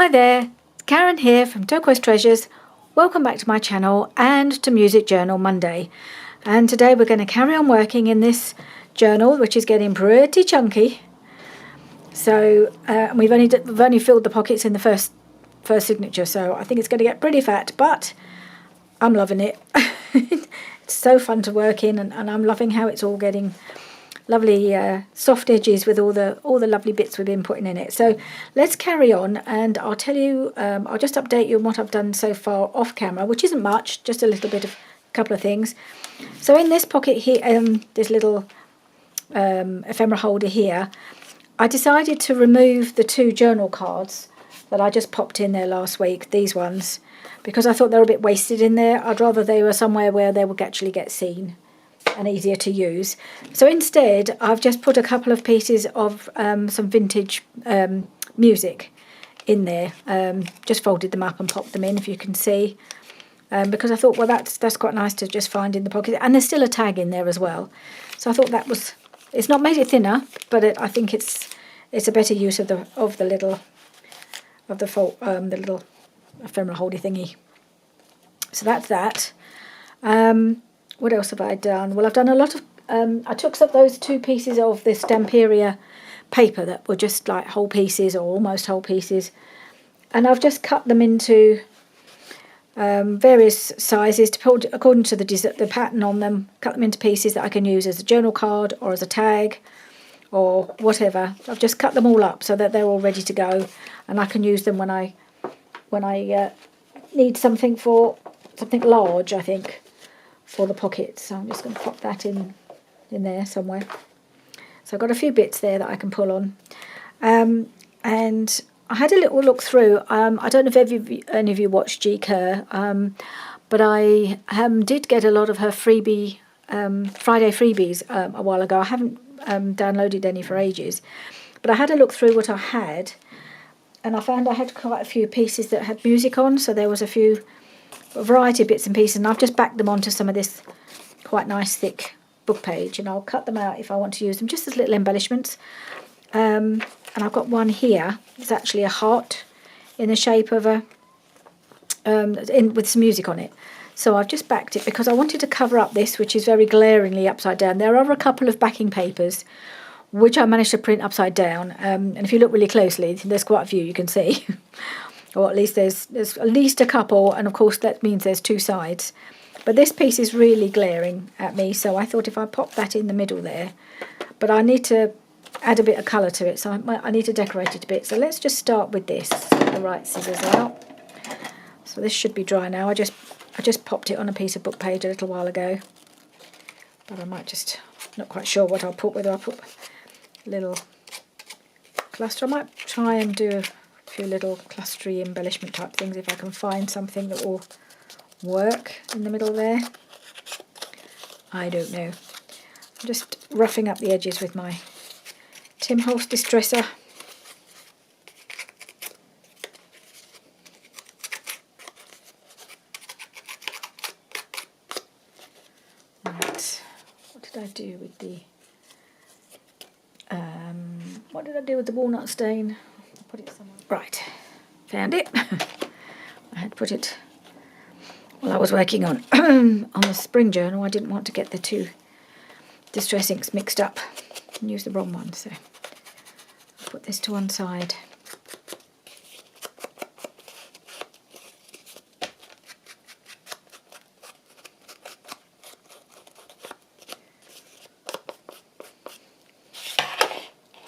Hi there, it's Karen here from Turquoise Treasures. Welcome back to my channel and to Music Journal Monday. And today we're going to carry on working in this journal, which is getting pretty chunky. So we've only filled the pockets in the first signature, so I think it's going to get pretty fat, but I'm loving it. It's so fun to work in, and I'm loving how it's all getting lovely soft edges with all the lovely bits we've been putting in it. So let's carry on, and I'll tell you, I'll just update you on what I've done so far off camera, which isn't much, just a little bit of a couple of things. So in this pocket here, this little ephemera holder here, I decided to remove the two journal cards that I just popped in there last week, these ones, because I thought they were a bit wasted in there. I'd rather they were somewhere where they would actually get seen and easier to use. So instead I've just put a couple of pieces of some vintage music in there, just folded them up and popped them in, if you can see, because I thought, well, that's quite nice to just find in the pocket, and there's still a tag in there as well. So I thought that was, it's not made it thinner, but I think it's a better use of the little ephemera holdy thingy. So that's that. What else have I done? Well, I've done a lot of, I took up those two pieces of this Stamperia paper that were just like whole pieces or almost whole pieces, and I've just cut them into various sizes according to the pattern on them, cut them into pieces that I can use as a journal card or as a tag or whatever. I've just cut them all up so that they're all ready to go, and I can use them when I need something large, I think, for the pockets. So I'm just going to pop that in there somewhere. So I've got a few bits there that I can pull on, and I had a little look through. I don't know if any of you watched G Kerr, but I did get a lot of her freebie Friday freebies a while ago. I haven't downloaded any for ages, but I had a look through what I had, and I found I had quite a few pieces that had music on. So there was a variety of bits and pieces, and I've just backed them onto some of this quite nice thick book page, and I'll cut them out if I want to use them just as little embellishments. And I've got one here. It's actually a heart in the shape of with some music on it. So I've just backed it because I wanted to cover up this, which is very glaringly upside down. There are a couple of backing papers which I managed to print upside down, and if you look really closely, there's quite a few you can see. Or at least there's at least a couple, and of course that means there's two sides. But this piece is really glaring at me, so I thought if I pop that in the middle there, but I need to add a bit of colour to it, so I need to decorate it a bit. So let's just start with this, the right scissors out. So this should be dry now. I just popped it on a piece of book page a little while ago, but I might just, not quite sure what I'll put, whether I'll put a little cluster. I might try and do a few little clustery embellishment type things if I can find something that will work in the middle there. I don't know. I'm just roughing up the edges with my Tim Holtz Distresser. Right. What did I do with the walnut stain? Put it somewhere. Right, found it. I had put it while I was working on the spring journal. I didn't want to get the two distress inks mixed up and use the wrong one, so I'll put this to one side.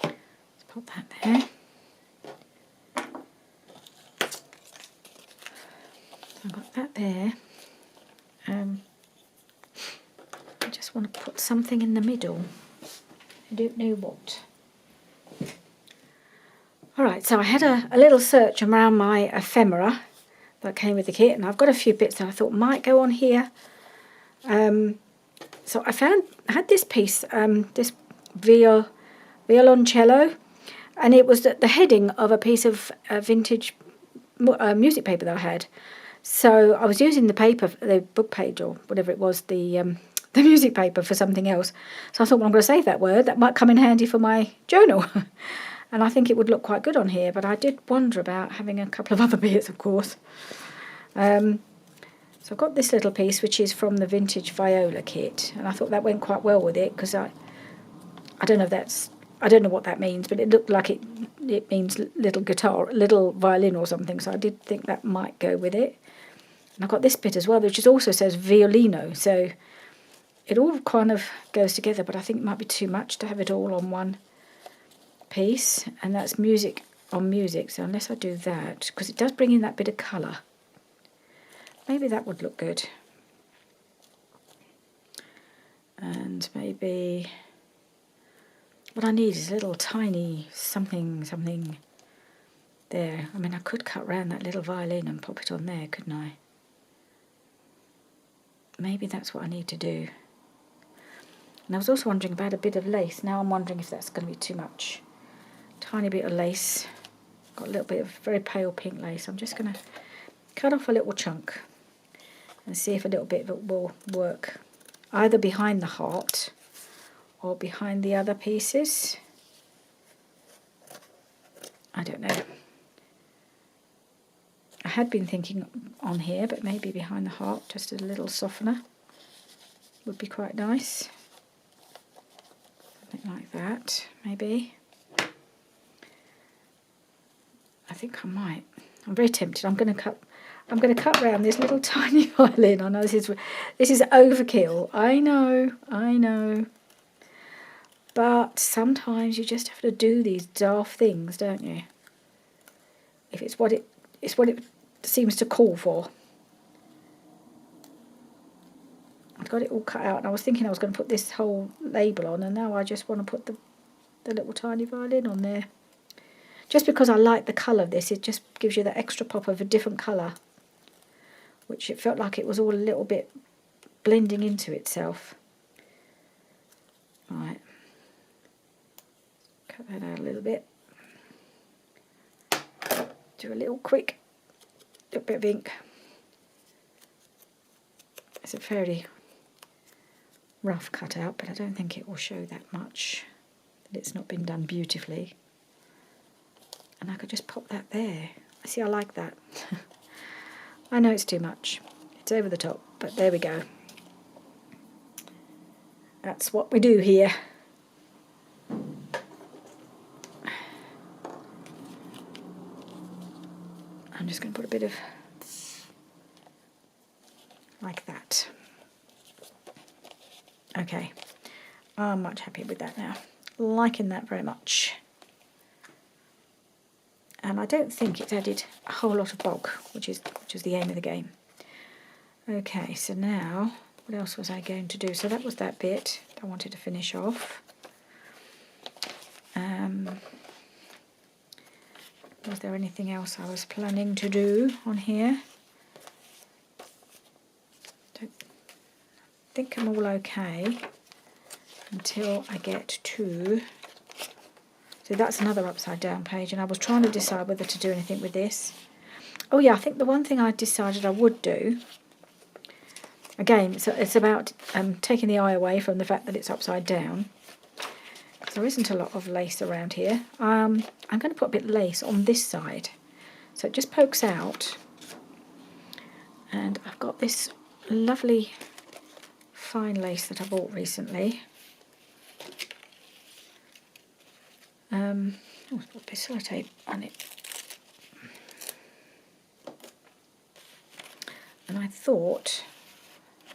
Let's put that there. I've got that there. I just want to put something in the middle. I don't know what. Alright, so I had a little search around my ephemera that came with the kit, and I've got a few bits that I thought might go on here. So I had this piece, this violoncello, and it was the heading of a piece of vintage music paper that I had. So I was using the paper, the book page or whatever it was, the music paper for something else. So I thought, well, I'm going to save that word. That might come in handy for my journal. And I think it would look quite good on here, but I did wonder about having a couple of other bits, of course. So I've got this little piece, which is from the Vintage Viola kit, and I thought that went quite well with it, because I don't know if that's, I don't know what that means, but it looked like it means little guitar, little violin or something, so I did think that might go with it. And I've got this bit as well, which also says violino, so it all kind of goes together, but I think it might be too much to have it all on one piece, and that's music on music, so unless I do that, because it does bring in that bit of colour, maybe that would look good. And maybe what I need is a little tiny something there. I mean, I could cut round that little violin and pop it on there, couldn't I? Maybe that's what I need to do. And I was also wondering about a bit of lace. Now I'm wondering if that's going to be too much. Tiny bit of lace. Got a little bit of very pale pink lace. I'm just going to cut off a little chunk and see if a little bit of it will work, either behind the heart or behind the other pieces. I don't know. I had been thinking on here, but maybe behind the heart, just a little softener would be quite nice. Something like that, maybe. I think I might. I'm very tempted. I'm going to cut round this little tiny violin. I know this is overkill. I know. But sometimes you just have to do these daft things, don't you? If it's what it seems to call for. I've got it all cut out, and I was thinking I was going to put this whole label on, and now I just want to put the little tiny violin on there. Just because I like the colour of this, it just gives you that extra pop of a different colour, which it felt like it was all a little bit blending into itself. Right. Cut that out a little bit. Do a little quick bit of ink. It's a fairly rough cut out, but I don't think it will show that much that it's not been done beautifully. And I could just pop that there. See, I like that. I know it's too much. It's over the top, but there we go. That's what we do here. I'm just going to put a bit of like that. Okay, I'm much happier with that now. Liking that very much. And I don't think it's added a whole lot of bulk, which is the aim of the game. Okay, so now, what else was I going to do? So that was that bit I wanted to finish off. Was there anything else I was planning to do on here? I think I'm all okay until I get to... So that's another upside down page, and I was trying to decide whether to do anything with this. Oh yeah, I think the one thing I decided I would do, again, so it's about taking the eye away from the fact that it's upside down. There isn't a lot of lace around here. I'm going to put a bit of lace on this side, so it just pokes out. And I've got this lovely fine lace that I bought recently. Oh, it's got a bit of sellotape on it. And I thought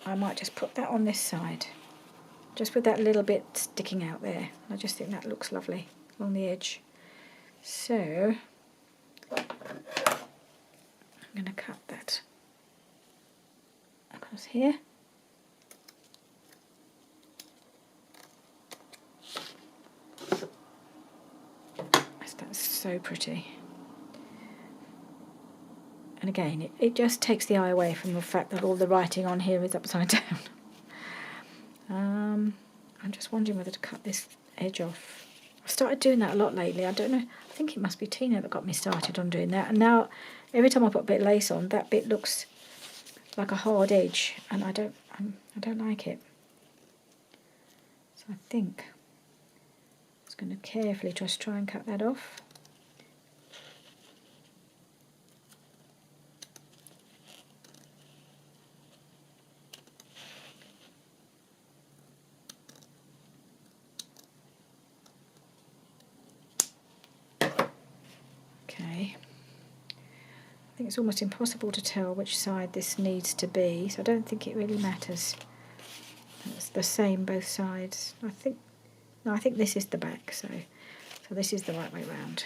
I might just put that on this side, just with that little bit sticking out there. I just think that looks lovely along the edge. So I'm going to cut that across here. That's so pretty. And again, it just takes the eye away from the fact that all the writing on here is upside down. I'm just wondering whether to cut this edge off. I've started doing that a lot lately. I don't know. I think it must be Tina that got me started on doing that. And now, every time I put a bit of lace on, that bit looks like a hard edge, and I don't like it. So I think it's going to carefully just try and cut that off. Okay. I think it's almost impossible to tell which side this needs to be, so I don't think it really matters. It's the same both sides. I think this is the back, so this is the right way round.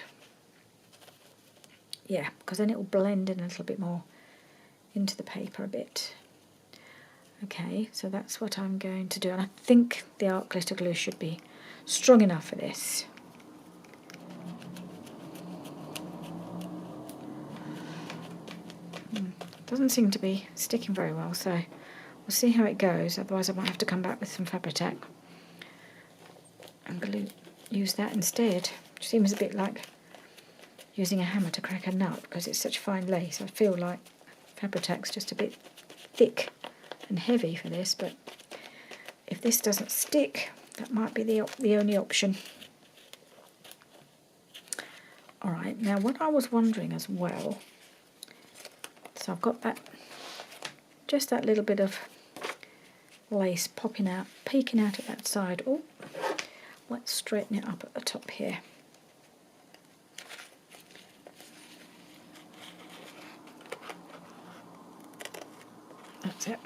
Yeah, because then it will blend in a little bit more into the paper a bit. Okay, so that's what I'm going to do, and I think the art glitter glue should be strong enough for this. Doesn't seem to be sticking very well, so we'll see how it goes. Otherwise I might have to come back with some Fabri-Tac and use that instead. Which seems a bit like using a hammer to crack a nut because it's such fine lace. I feel like Fabri-Tac's just a bit thick and heavy for this, but if this doesn't stick, that might be the only option. Alright, now what I was wondering as well, so I've got that, just that little bit of lace popping out, peeking out at that side. Oh, let's straighten it up at the top here. That's it.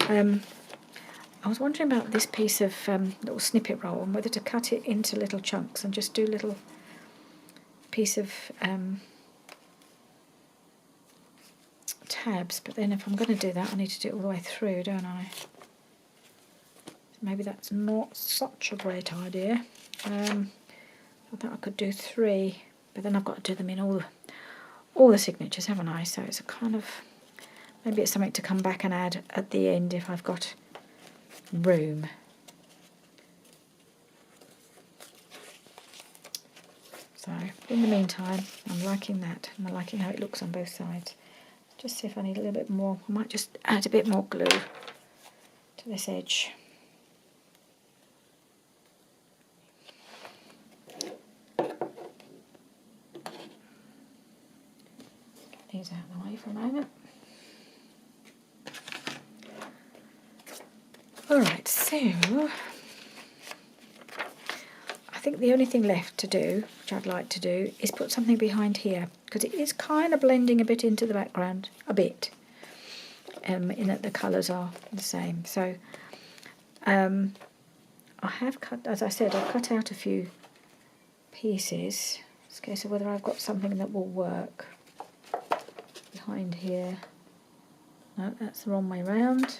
I was wondering about this piece of little snippet roll and whether to cut it into little chunks and just do a little piece of tabs, but then if I'm going to do that I need to do it all the way through, don't I? Maybe that's not such a great idea. I thought I could do 3, but then I've got to do them in all the signatures, haven't I? So it's a kind of, maybe it's something to come back and add at the end if I've got room. So in the meantime, I'm liking that, and I'm liking how it looks on both sides. Just see if I need a little bit more. I might just add a bit more glue to this edge. Get these out of the way for a moment. Alright, so I think the only thing left to do, which I'd like to do, is put something behind here, because it is kind of blending a bit into the background, a bit, in that the colours are the same. So I have cut, as I said, I've cut out a few pieces. It's a case of whether I've got something that will work behind here. No, that's the wrong way round.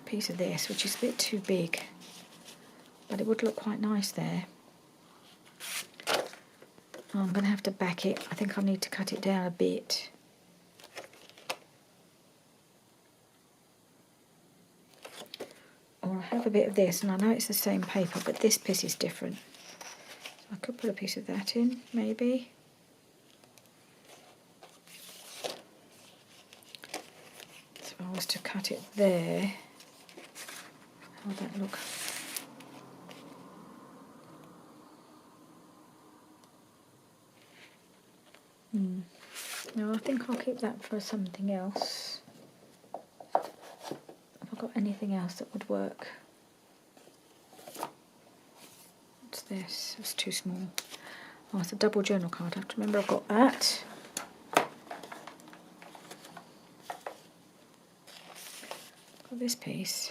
Piece of this, which is a bit too big, but it would look quite nice there. I'm going to have to back it. I think I need to cut it down a bit. Or I have a bit of this, and I know it's the same paper, but this piece is different. So I could put a piece of that in, maybe. So if I was to cut it there, how would that look? No, I think I'll keep that for something else. Have I got anything else that would work? What's this? It's too small. Oh, it's a double journal card. I have to remember I've got that. Got this piece.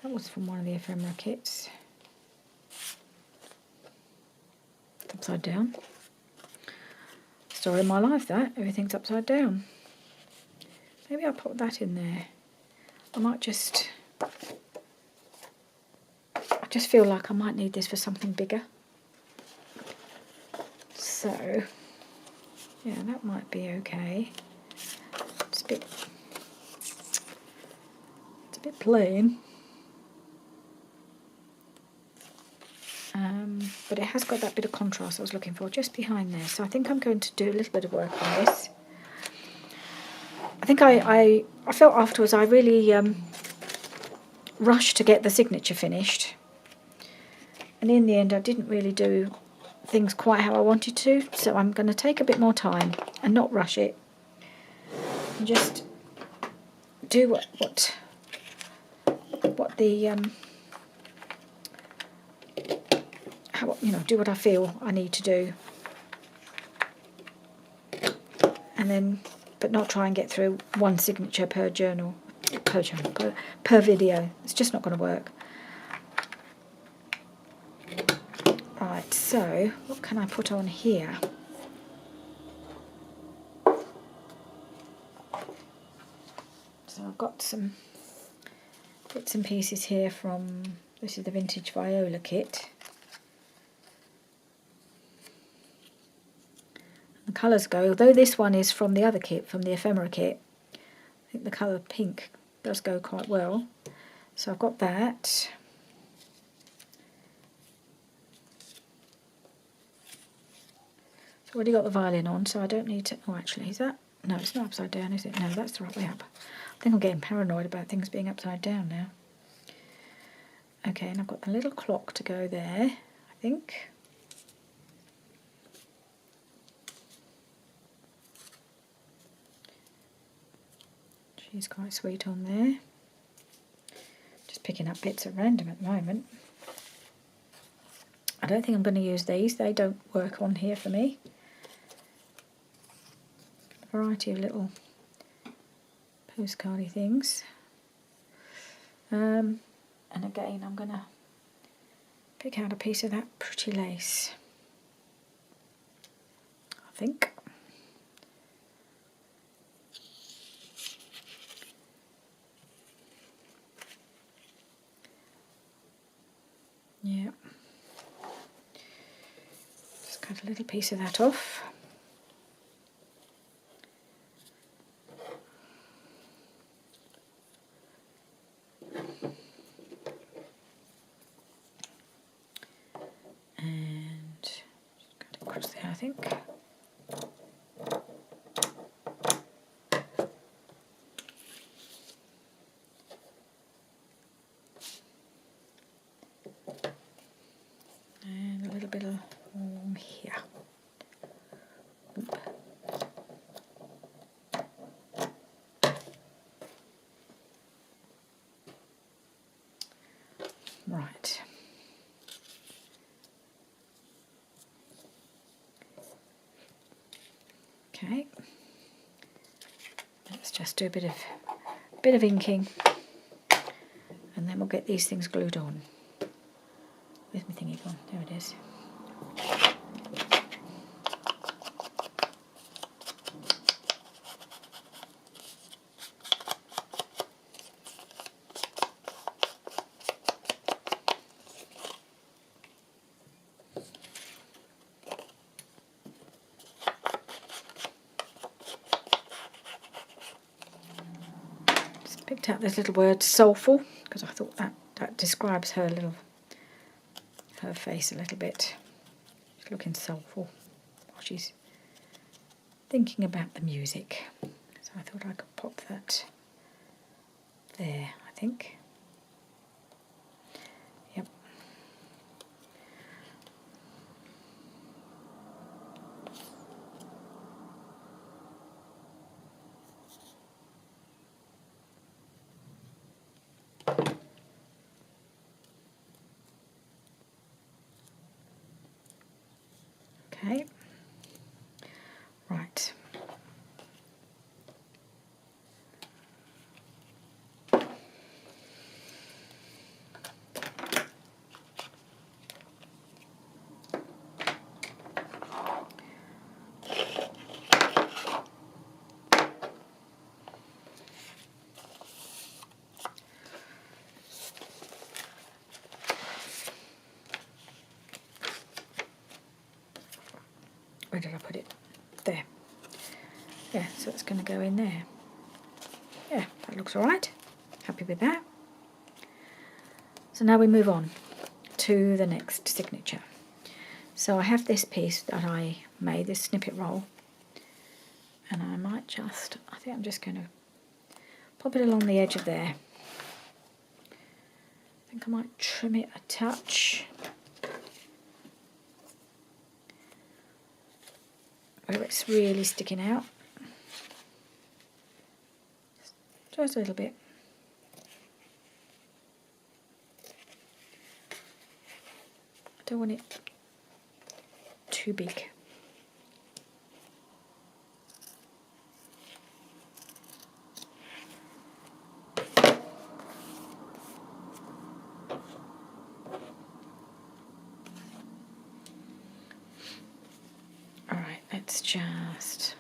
That was from one of the ephemera kits. It's upside down. Story of my life, that. Everything's upside down. Maybe I'll put that in there. I might just... I just feel like I might need this for something bigger. So, yeah, that might be okay. It's a bit plain. But it has got that bit of contrast I was looking for just behind there. So I think I'm going to do a little bit of work on this. I think I felt afterwards I really rushed to get the signature finished, and in the end I didn't really do things quite how I wanted to, so I'm going to take a bit more time and not rush it and just do what the do what I feel I need to do, and then but not try and get through one signature per video. It's just not going to work. Right, so what can I put on here? So I've got some bits and pieces here from, this is the Vintage Viola kit. The colours go, although this one is from the other kit, from the Ephemera kit, I think the colour pink does go quite well. So I've got that. I've already got the violin on, so I don't need to, oh actually, is that, no, it's not upside down, is it? No, that's the right way up. I think I'm getting paranoid about things being upside down now. Okay, and I've got the little clock to go there, I think. She's quite sweet on there. Just picking up bits at random at the moment. I don't think I'm going to use these, they don't work on here for me. A variety of little postcardy things. And again I'm going to pick out a piece of that pretty lace, I think. Yeah. Just cut a little piece of that off. And just cut it across there, I think. And a little bit along here. Oop. Right. Okay. Let's just do a bit of inking, and then we'll get these things glued on. Where's my thingy gone? There it is. Picked out this little word soulful because I thought that describes her face a little bit. She's looking soulful while she's thinking about the music. So I thought I could pop that there, I think. Yep. Okay, right. Where did I put it? There. Yeah, so it's going to go in there. Yeah, that looks all right. Happy with that. So now we move on to the next signature. So I have this piece that I made, this snippet roll, And I might just, I think I'm just going to pop it along the edge of there. I think I might trim it a touch. Where it's really sticking out. Just a little bit. I don't want it too big. Alright, let's just...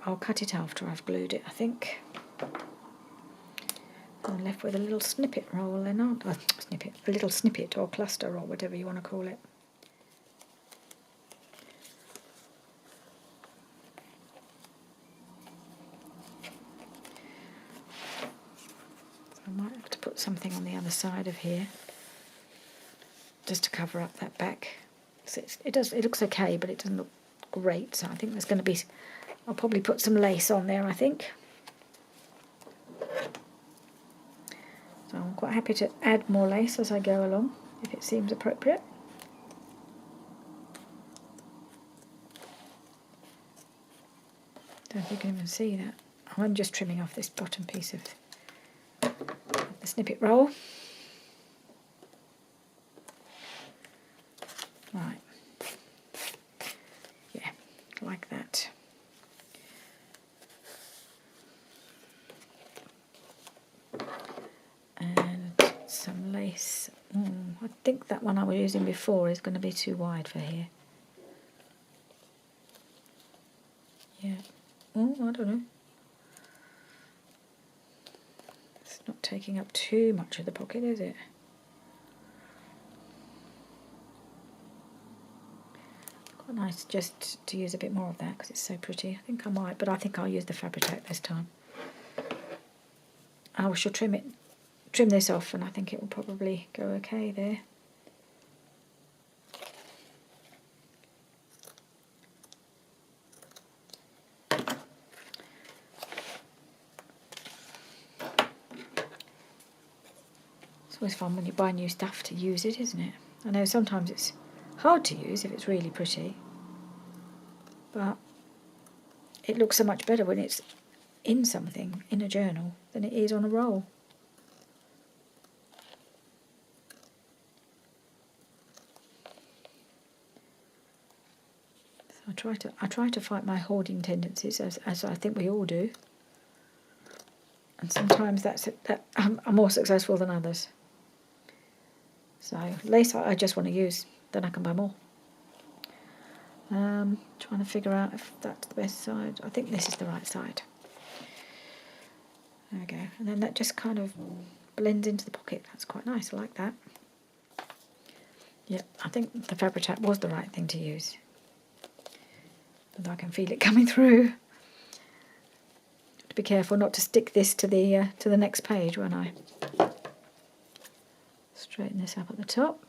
I'll cut it after I've glued it, I think. I'm left with a little snippet roll then, aren't I? A little snippet or cluster or whatever you want to call it. I might have to put something on the other side of here just to cover up that back. So it looks okay, but it doesn't look great. So I think there's going to be... I'll probably put some lace on there, I think. So I'm quite happy to add more lace as I go along, if it seems appropriate. Don't know if you can even see that. I'm just trimming off this bottom piece of the snippet roll. Right. Yeah, like that. And some lace. I think that one I was using before is going to be too wide for here. Yeah. Oh, I don't know. It's not taking up too much of the pocket, is it? Quite nice just to use a bit more of that because it's so pretty. I think I might, but I think I'll use the Fabri-Tac this time. I shall trim this off, and I think it will probably go okay there. It's always fun when you buy new stuff to use it, isn't it? I know sometimes it's hard to use if it's really pretty, but it looks so much better when it's in something, in a journal, than it is on a roll. So I try to fight my hoarding tendencies, as I think we all do, and sometimes I'm more successful than others. So lace I just want to use, then I can buy more. Trying to figure out if that's the best side. I think this is the right side. There we go. And then that just kind of blends into the pocket. That's quite nice. I like that. Yep, I think the Fabri-Tac was the right thing to use. And I can feel it coming through. Have to be careful not to stick this to the next page when I straighten this up at the top.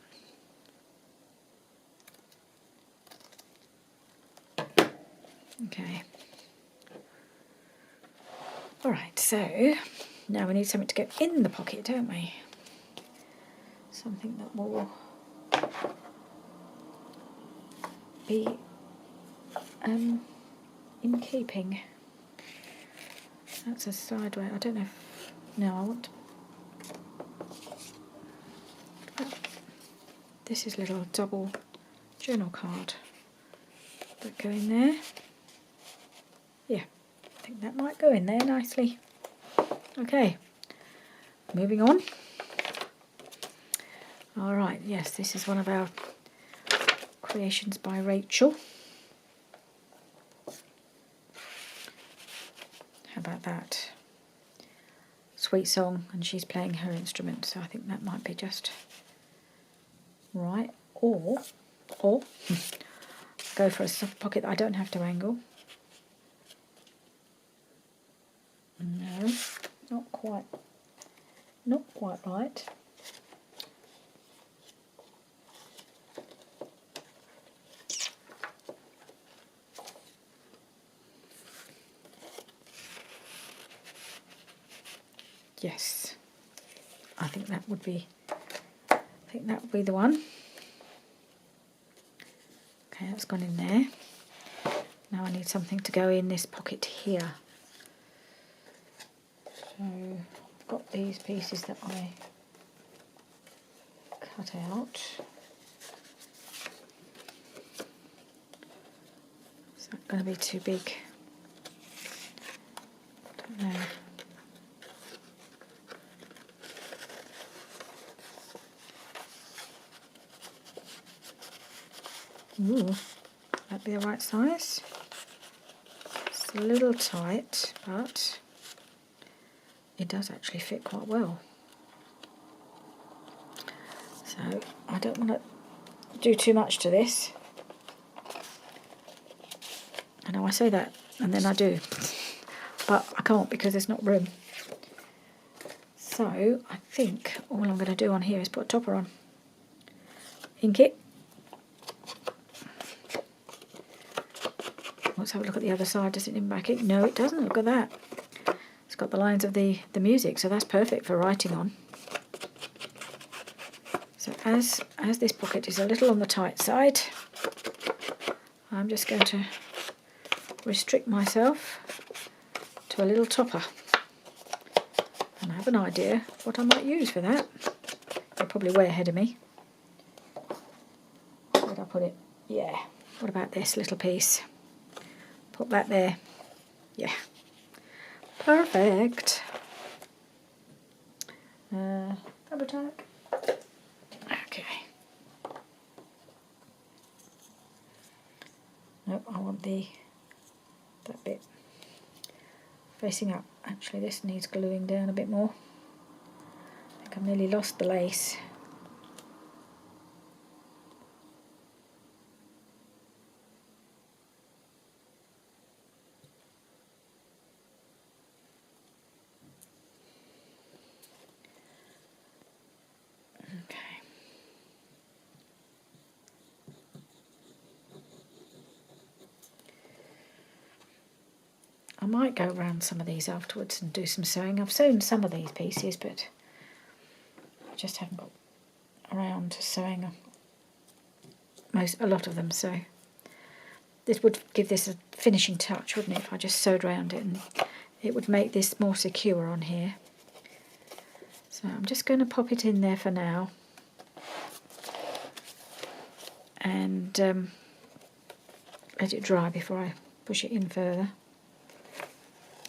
Okay. Alright, so now we need something to go in the pocket, don't we? Something that will be in keeping. That's a sideways. I don't know if... No, I want... This is a little double journal card. That go in there. Yeah, I think that might go in there nicely. Okay, moving on. Alright, yes, this is one of our creations by Rachel. How about that? Sweet song, and she's playing her instrument, so I think that might be just right. Or go for a soft pocket that I don't have to angle. No, not quite right. Yes, I think that would be the one. Okay, that's gone in there. Now I need something to go in this pocket here. So I've got these pieces that I cut out. Is that going to be too big? I don't know. Ooh, that'd be the right size. It's a little tight, but it does actually fit quite well. So I don't want to do too much to this. I know I say that and then I do, but I can't because there's not room. So I think all I'm going to do on here is put a topper on. Ink it. Let's have a look at the other side. Does it back it? No, it doesn't. Look at that. It's got the lines of the music, so that's perfect for writing on. So as this pocket is a little on the tight side, I'm just going to restrict myself to a little topper. And I have an idea what I might use for that. You're probably way ahead of me. Where did I put it? Yeah. What about this little piece? Put that there. Yeah. Perfect. Rubber tack. Okay. Nope, I want that bit facing up. Actually, this needs gluing down a bit more. I think I've nearly lost the lace. Okay. I might go around some of these afterwards and do some sewing. I've sewn some of these pieces, but I just haven't got around to sewing a lot of them. So this would give this a finishing touch, wouldn't it, if I just sewed around it, and it would make this more secure on here. So I'm just going to pop it in there for now, and let it dry before I push it in further.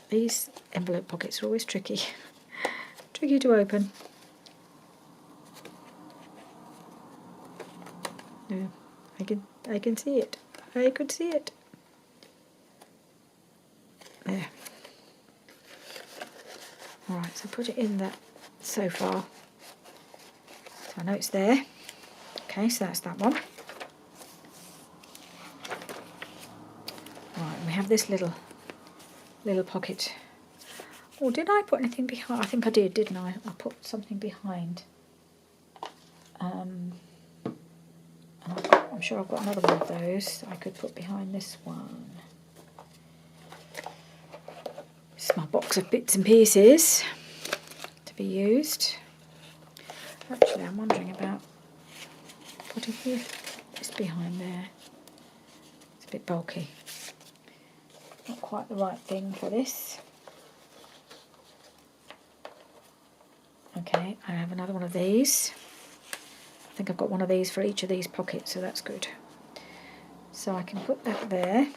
These envelope pockets are always tricky, tricky to open. Yeah, I can see it. I could see it. There. Alright, so put it in that so far. So I know it's there. Okay, so that's that one. Right, we have this little pocket. Oh, did I put anything behind? I think I did, didn't I? I put something behind. I'm sure I've got another one of those I could put behind this one. This is my box of bits and pieces to be used. Actually, I'm wondering about putting this behind there. It's a bit bulky. Not quite the right thing for this. Okay, I have another one of these. I think I've got one of these for each of these pockets, so that's good. So I can put that there.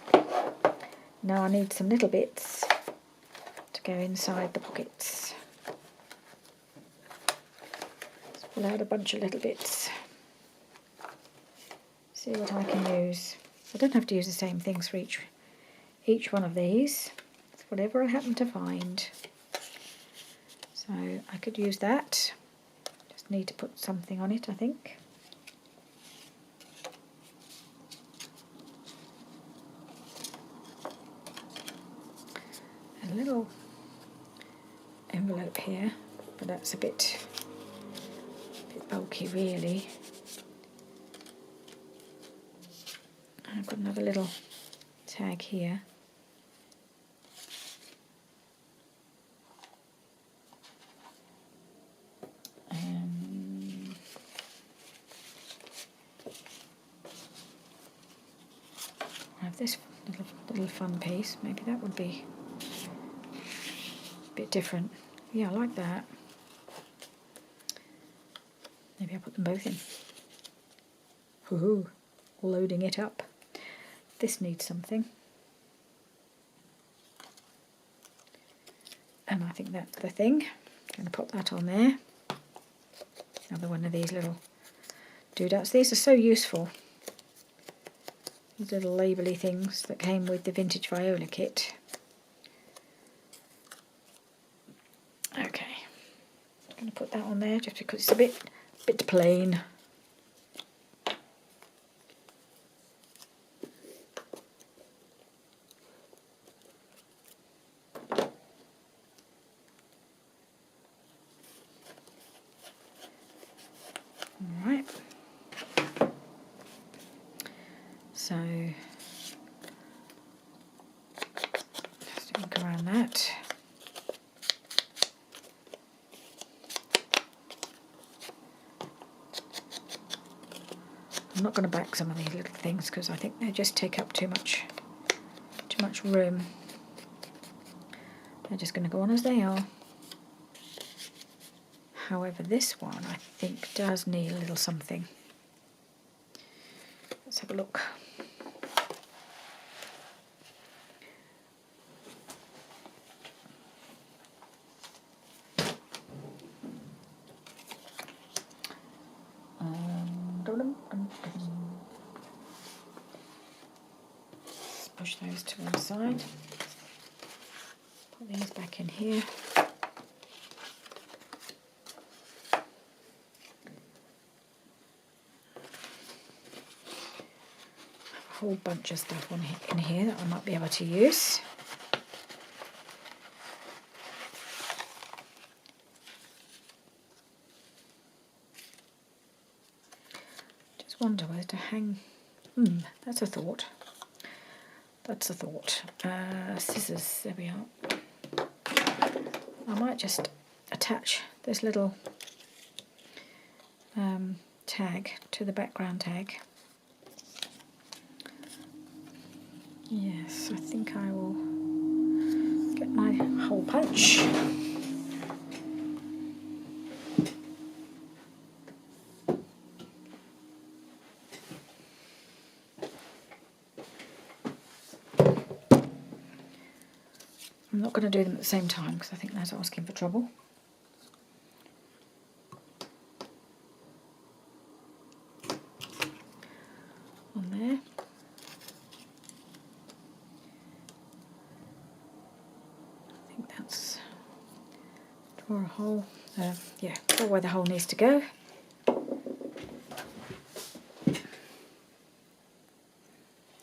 Now I need some little bits to go inside the pockets. Let's pull out a bunch of little bits. See what I can use. I don't have to use the same things for each one of these. It's whatever I happen to find. So I could use that. Just need to put something on it, I think. A little envelope here, but that's a bit bulky really. I've got another little tag here. this little fun piece. Maybe that would be a bit different. Yeah, I like that. Maybe I'll put them both in. Ooh, loading it up. This needs something. And I think that's the thing. I'm going to put that on there. Another one of these little doodads. These are so useful. These little labelly things that came with the vintage viola kit. Okay, I'm going to put that on there just because it's a bit plain. Alright, so just ink around that. I'm not going to back some of these little things because I think they just take up too much room. They're just going to go on as they are. However, this one I think does need a little something. Let's have a look. Let's push those to one side. Put these back in here. A whole bunch of stuff in here that I might be able to use. Just wonder where to hang. That's a thought. That's a thought. Scissors, there we are. I might just attach this little tag to the background tag. Yes, I think I will get my hole punch. I'm not going to do them at the same time because I think that's asking for trouble. On there. I think that's draw a hole. Yeah, draw where the hole needs to go.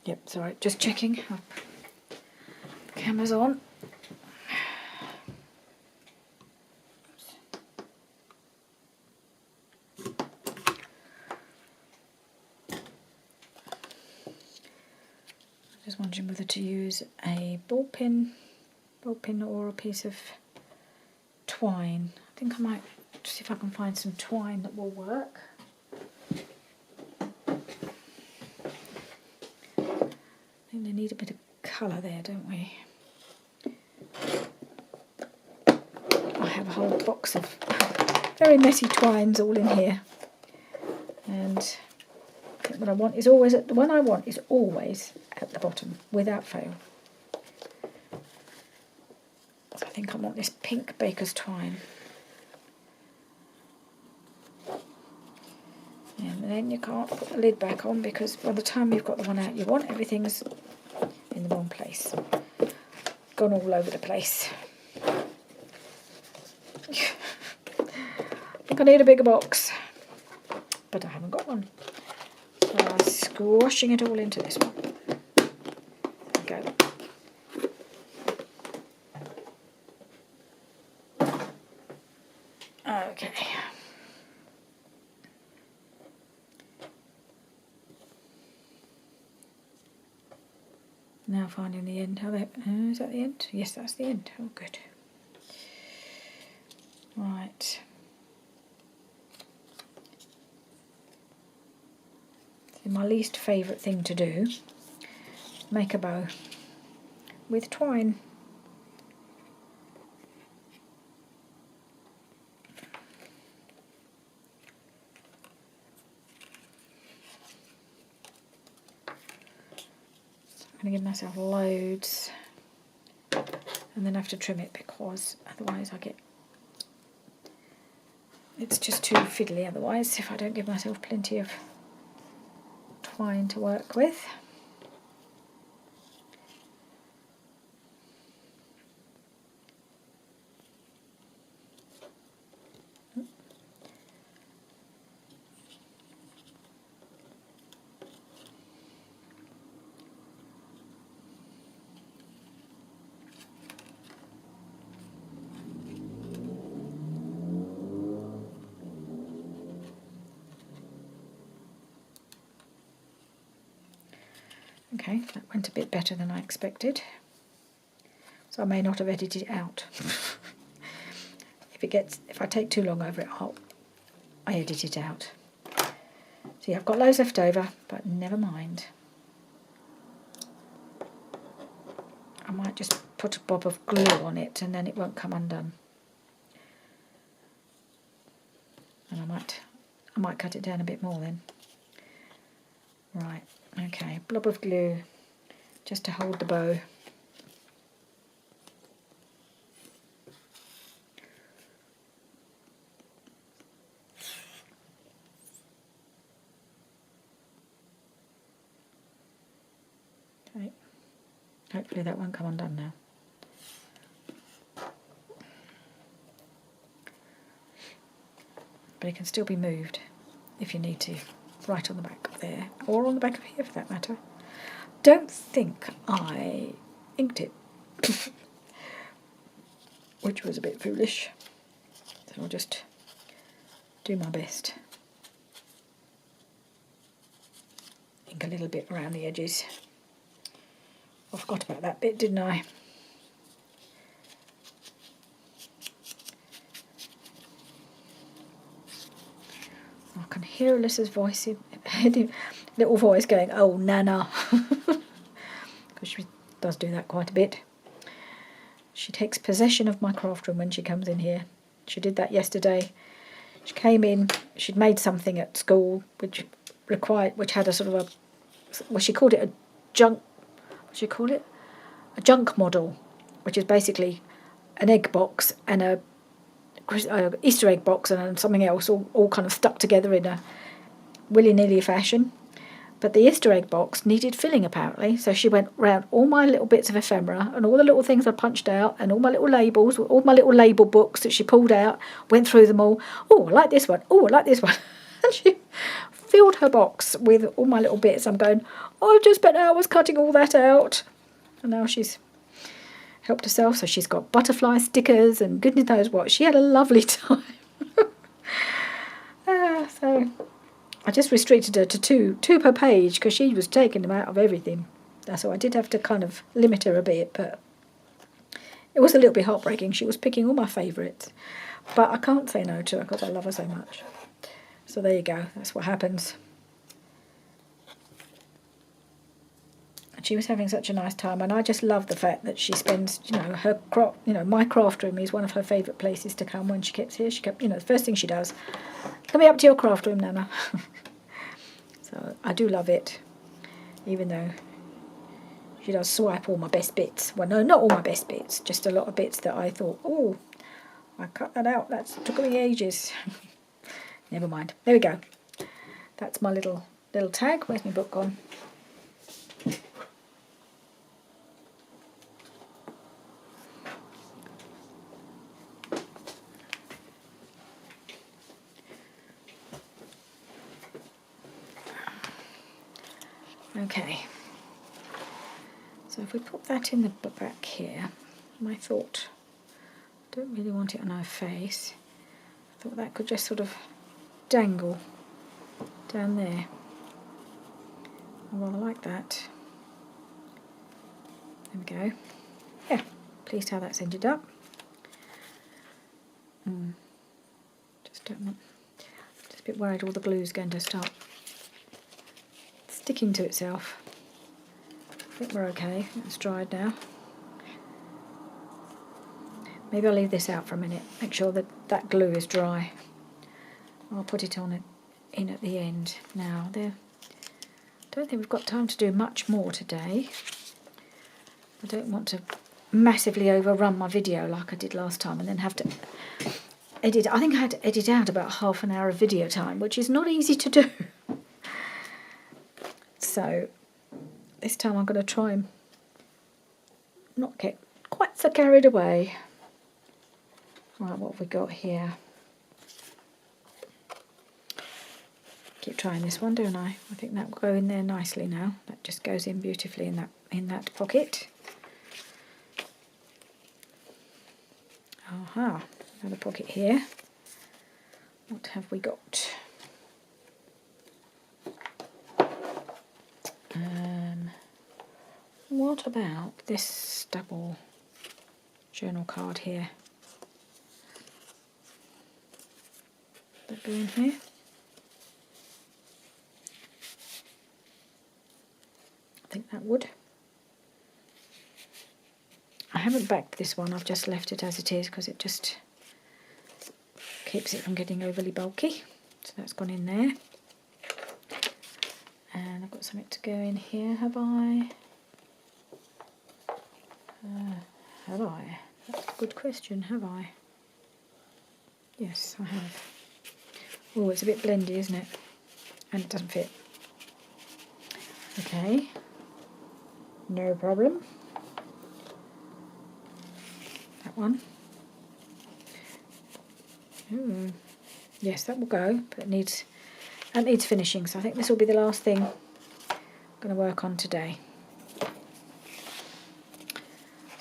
Yep, sorry, just checking. The camera's on. Just wondering whether to use a ball pin or a piece of twine. I think I might see if I can find some twine that will work. I think they need a bit of colour there, don't we? I have a whole box of very messy twines all in here, and I think what I want is always the one I want is always at the bottom, without fail. So I think I want this pink baker's twine. And then you can't put the lid back on because by the time you've got the one out you want, everything's in the wrong place. Gone all over the place. I think I need a bigger box, but I haven't got one. So I'm squashing it all into this one. There we go. Okay. Now finding the end. Is that the end? Yes, that's the end. Oh, good. Right. So my least favourite thing to do make a bow with twine. I'm going to give myself loads and then have to trim it because otherwise it's just too fiddly otherwise if I don't give myself plenty of twine to work with. Okay, that went a bit better than I expected. So I may not have edited it out. If I take too long over it, I edit it out. See, I've got loads left over, but never mind. I might just put a bob of glue on it and then it won't come undone. And I might cut it down a bit more then. Right, okay, blob of glue just to hold the bow. Okay, hopefully that won't come undone now. But it can still be moved if you need to, right on the back of there, or on the back of here for that matter. Don't think I inked it, which was a bit foolish, so I'll just do my best. Ink a little bit around the edges. I forgot about that bit, didn't I? I can hear Alyssa's voice, little voice going, "Oh, Nana," because she does do that quite a bit. She takes possession of my craft room when she comes in here. She did that yesterday. She came in. She'd made something at school which had a sort of she called it a junk. What do you call it? A junk model, which is basically an egg box and a Easter egg box and something else all kind of stuck together in a willy-nilly fashion. But the Easter egg box needed filling apparently, so she went round all my little bits of ephemera and all the little things I punched out and all my little labels, all my little label books that she pulled out, went through them all. Oh, I like this one. Oh, I like this one. And she filled her box with all my little bits. I'm going, oh, I've just spent hours cutting all that out. And now she's helped herself, so she's got butterfly stickers and goodness knows what. She had a lovely time. So I just restricted her to two per page because she was taking them out of everything. So I did have to kind of limit her a bit, but it was a little bit heartbreaking. She was picking all my favourites, but I can't say no to her because I love her so much. So there you go. That's what happens. She was having such a nice time, and I just love the fact that she spends, her my craft room is one of her favourite places to come when she gets here. She kept, the first thing she does, "Come me up to your craft room, Nana." So I do love it, even though she does swipe all my best bits. Well, no, not all my best bits, just a lot of bits that I thought, oh, I cut that out. That took me ages. Never mind. There we go. That's my little tag. Where's my book gone? Okay, so if we put that in the back here, I thought, I don't really want it on her face. I thought that could just sort of dangle down there. I rather like that. There we go. Yeah, pleased how that's ended up. Just a bit worried all the glue's going to start sticking to itself. I think we're okay. It's dried now. Maybe I'll leave this out for a minute. Make sure that that glue is dry. I'll put it on in at the end. Now, I don't think we've got time to do much more today. I don't want to massively overrun my video like I did last time and then have to edit. I think I had to edit out about half an hour of video time, which is not easy to do. So this time I'm going to try and not get quite so carried away. Right, what have we got here? Keep trying this one, don't I? I think that will go in there nicely now. That just goes in beautifully in that pocket. Aha, another pocket here. What have we got? What about this double journal card here? That go in here? I think that would. I haven't backed this one, I've just left it as it is because it just keeps it from getting overly bulky. So that's gone in there. And I've got something to go in here, have I? Have I? That's a good question, have I? Yes, I have. Oh, it's a bit blendy, isn't it? And it doesn't fit. Okay. No problem. That one. Ooh. Yes, that will go, but that needs finishing, so I think this will be the last thing I'm going to work on today.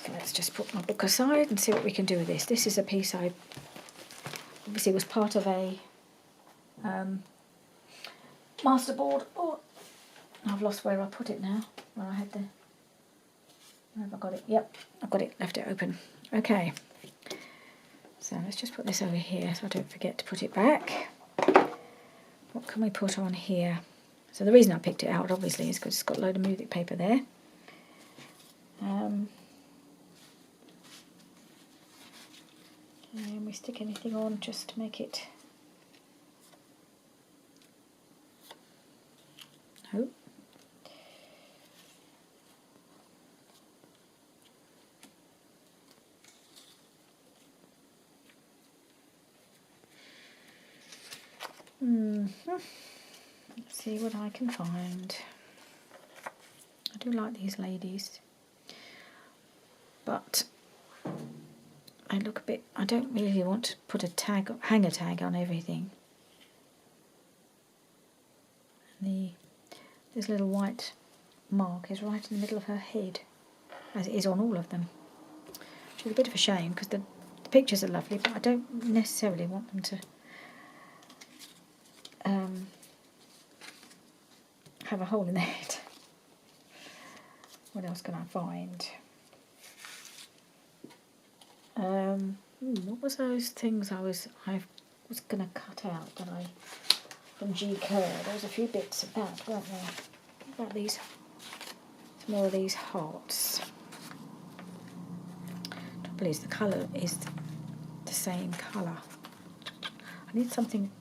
So let's just put my book aside and see what we can do with this. This is a piece I obviously was part of a masterboard. Oh, I've lost where I put it now. Where I had the... Where have I got it? Yep, I've got it. Left it open. Okay. So let's just put this over here so I don't forget to put it back. What can we put on here? So the reason I picked it out obviously is because it's got a load of music paper there. Can we stick anything on just to make it... No. Let's see what I can find. I do like these ladies, but I look a bit... I don't really want to put a tag, hanger tag on everything. And this little white mark is right in the middle of her head, as it is on all of them. Which is a bit of a shame because the pictures are lovely, but I don't necessarily want them to have a hole in their head. What else can I find? What was those things I was going to cut out that I from G Kerr? There was a few bits of that, weren't there? What about these? Some more of these hearts. Trouble is the colour is the same colour. I need something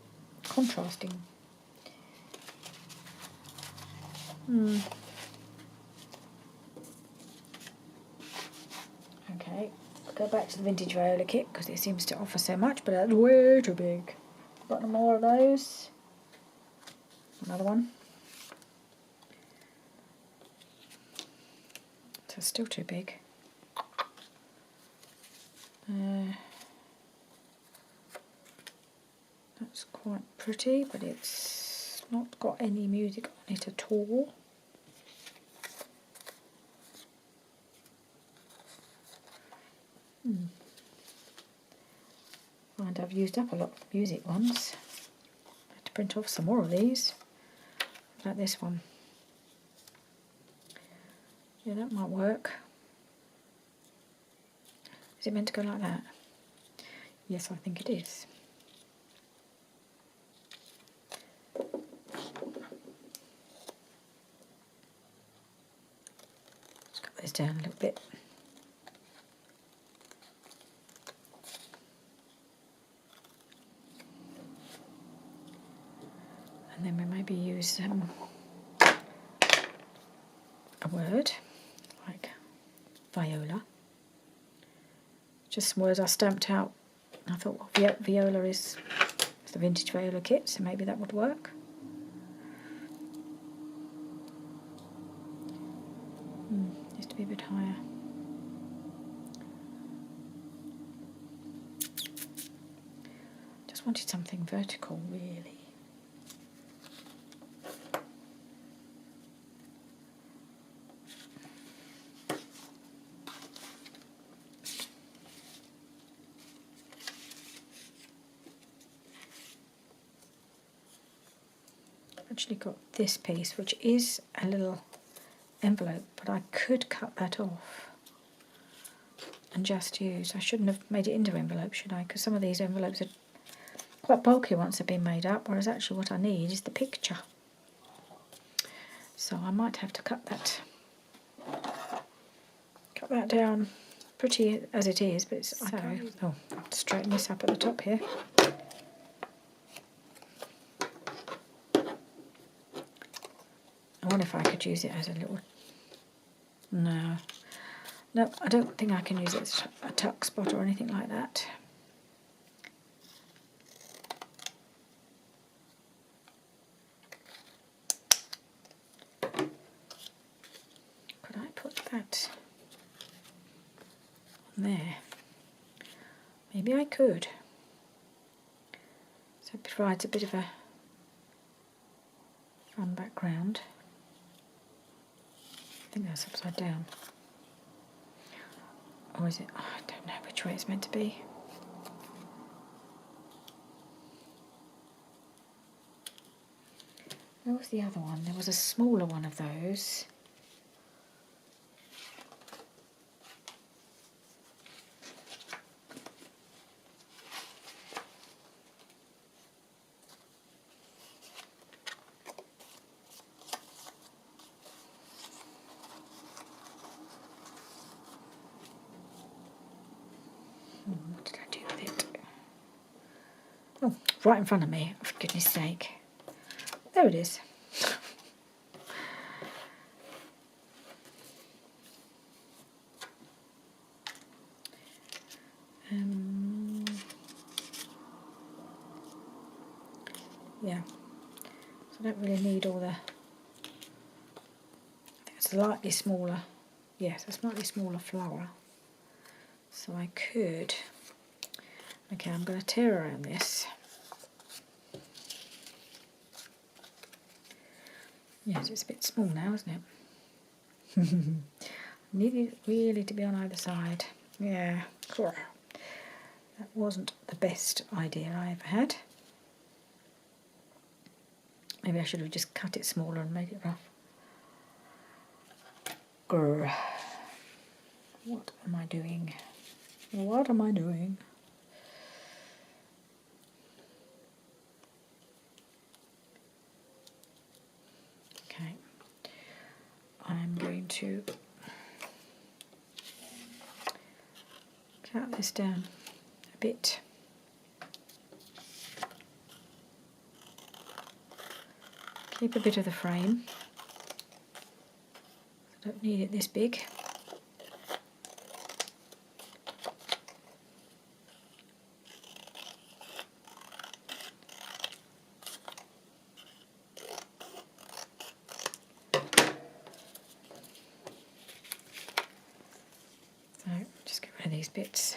contrasting. Okay, go back to the vintage Viola kit because it seems to offer so much, but that's way too big. Got no more of those. Another one. So it's still too big. That's quite pretty, but it's not got any music on it at all. And I've used up a lot of music ones. I have to print off some more of these. Like this one. Yeah, that might work. Is it meant to go like that? Yes, I think it is. this down a little bit. And then we maybe use a word like viola. Just some words I stamped out. I thought, well, viola is the vintage viola kit, so maybe that would work. Needs to be a bit higher. Just wanted something vertical, really. Actually got this piece, which is a little envelope, but I could cut that off and just use. I shouldn't have made it into envelope, should I? Because some of these envelopes are quite bulky once they've been made up, whereas actually what I need is the picture. So I might have to cut that down pretty as it is, but it's I'll straighten this up at the top here. I wonder if I could use it as a little... No, I don't think I can use it as a tuck spot or anything like that. Could I put that on there? Maybe I could. So it provides a bit of a fun background. I think that's upside down. Or is it? Oh, I don't know which way it's meant to be. Where was the other one? There was a smaller one of those. What did I do with it? Oh, right in front of me, for goodness sake. There it is. Yeah, so I don't really need all the... I think it's slightly smaller. Yes, a slightly smaller flower. So I could... Okay, I'm going to tear around this. Yes, it's a bit small now, isn't it? Needed it really to be on either side. Yeah, that wasn't the best idea I ever had. Maybe I should have just cut it smaller and made it rough. Grr. What am I doing? What am I doing? Okay. I'm going to cut this down a bit. Keep a bit of the frame. I don't need it this big. So just get rid of these bits.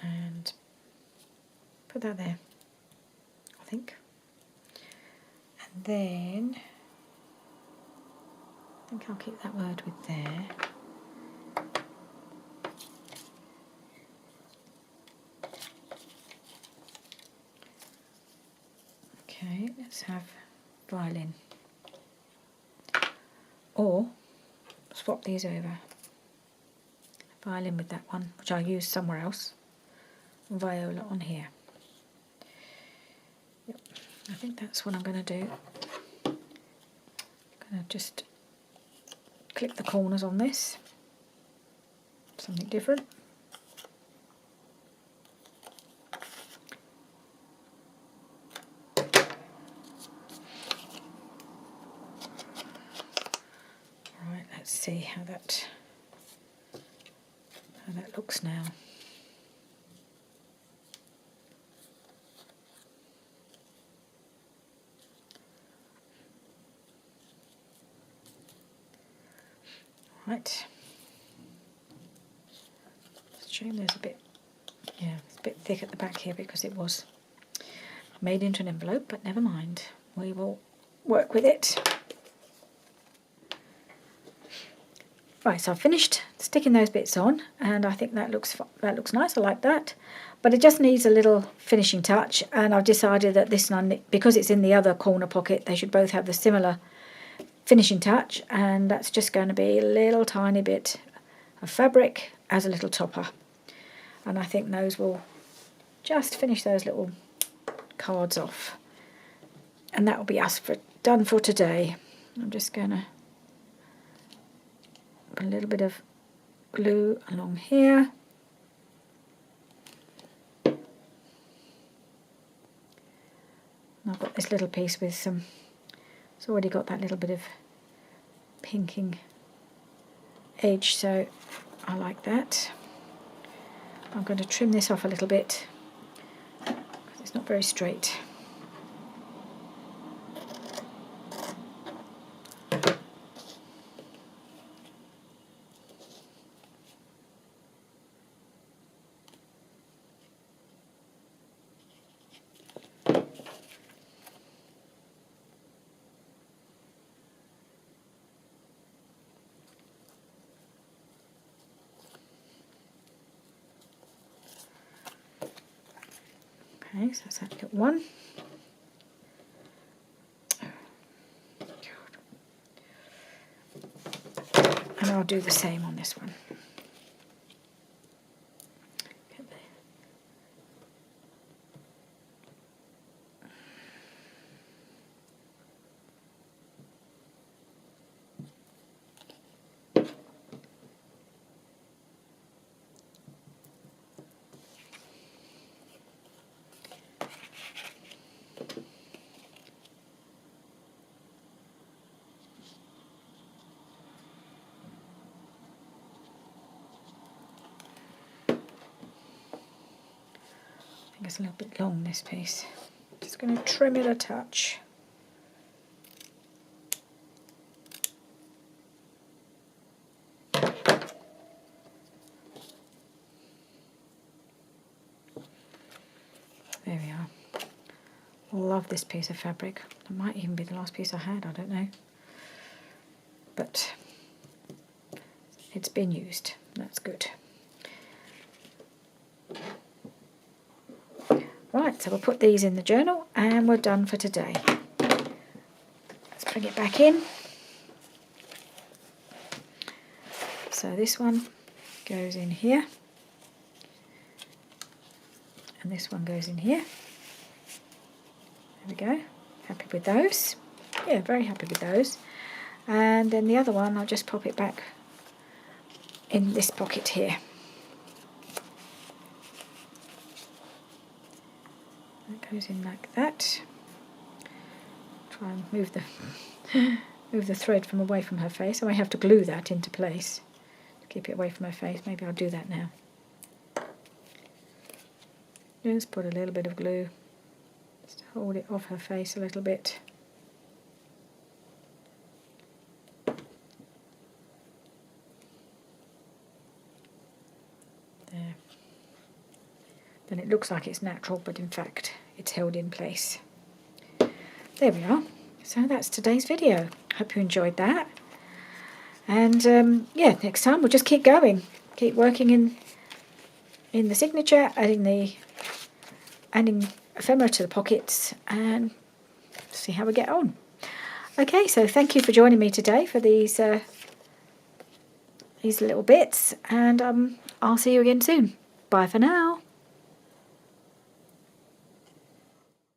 And put that there, I think. And then I think I'll keep that word with there. Okay, let's have violin. Or swap these over. Violin with that one, which I'll use somewhere else. Viola on here. Yep. I think that's what I'm going to do. I'm going to just clip the corners on this. Something different. Right, let's see how that looks now. Right. It's a shame there's a bit, it's a bit thick at the back here because it was made into an envelope, but never mind. We will work with it. Right, so I've finished sticking those bits on, and I think that looks nice. I like that, but it just needs a little finishing touch. And I've decided that this one, because it's in the other corner pocket, they should both have the similar finishing touch, and that's just going to be a little tiny bit of fabric as a little topper, and I think those will just finish those little cards off, and that will be us done for today. I'm just going to put a little bit of glue along here. And I've got this little piece with some, it's already got that little bit of pinking edge, so I like that. I'm going to trim this off a little bit because it's not very straight. Okay, so that's that little one. And I'll do the same on this one. I think it's a little bit long, this piece. Just going to trim it a touch. There we are. Love this piece of fabric. It might even be the last piece I had, I don't know. But it's been used. That's good. Right, so we'll put these in the journal and we're done for today. Let's bring it back in. So this one goes in here. And this one goes in here. There we go. Happy with those? Yeah, very happy with those. And then the other one, I'll just pop it back in this pocket here. That goes in like that. Try and move the thread from away from her face. I may have to glue that into place to keep it away from her face. Maybe I'll do that now. Just put a little bit of glue just to hold it off her face a little bit. There. Then it looks like it's natural, but in fact it's held in place. There we are. So that's today's video. Hope you enjoyed that. And yeah, next time we'll just keep going. Keep working in the signature, adding ephemera to the pockets, and see how we get on. Okay, so thank you for joining me today for these little bits, and I'll see you again soon. Bye for now.